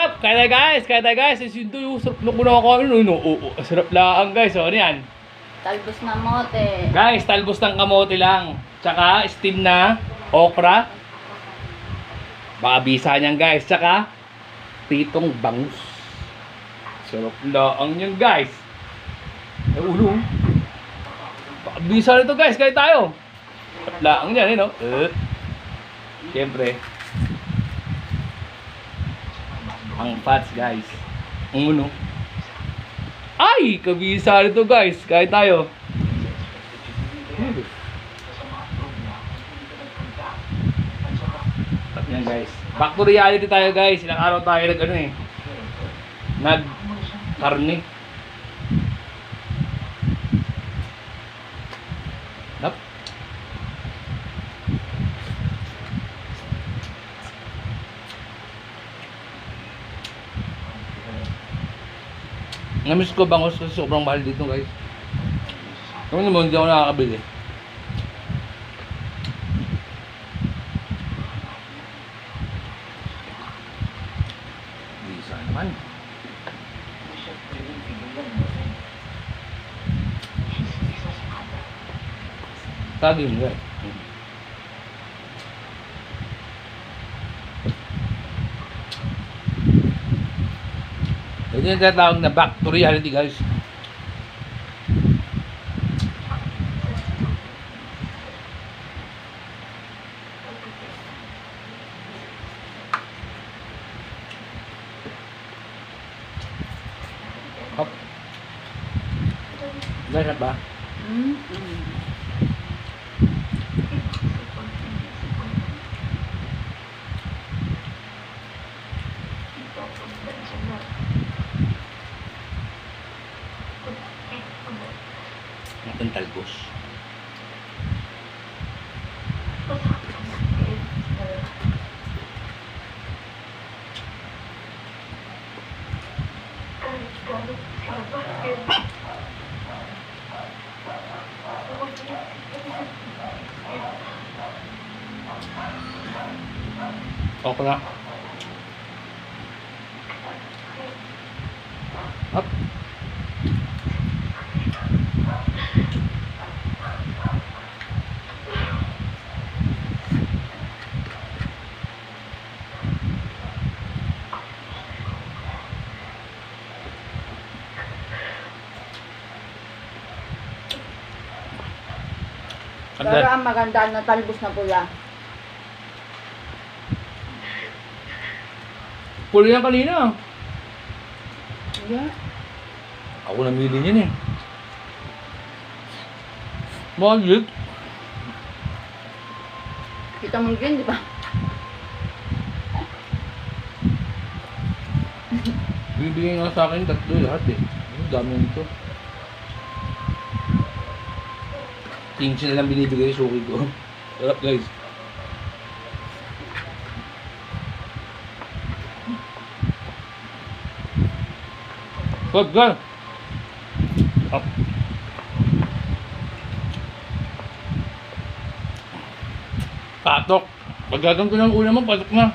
Kaya tayo guys. Ito yung sarap na kuna ko. Sarap lang guys. Ano yan? Talbos na mote. Guys, talbos ng kamote lang. Tsaka steam na okra. Baka bisa niyan guys. Tsaka pritong bangus. Sarap lang yan guys. Ay ulo. Baka bisa nito guys. Kaya tayo. Sarap lang yan no? Siyempre. Ang fats guys. Ang uno. Ay! Kabisa nito guys. Kaya tayo. At yan guys. Back to reality tayo guys. Ilang araw tayo nag karne. Nap. Namiss ko bangus kasi sobrang mahal dito guys. Kami naman hindi ako nakakabili. Bisa naman. Tagin guys. Ito yung tinatawag na back to reality guys. Hop. Ganyan ba? Ang talbos. Okay na. Up. Pero ang maganda na talbos na pula. Pula yan kanina. Yeah. Ako namili niyan eh. Magic. Kita mo yun, di ba? Bibigyan nga sa akin tatlo lahat eh. Ang dami nito. 15 na lang binibigay sa suki ko. Sarap guys. Good, good. Up. Patok. Pag gagawin ko ng ulam mo, patok na.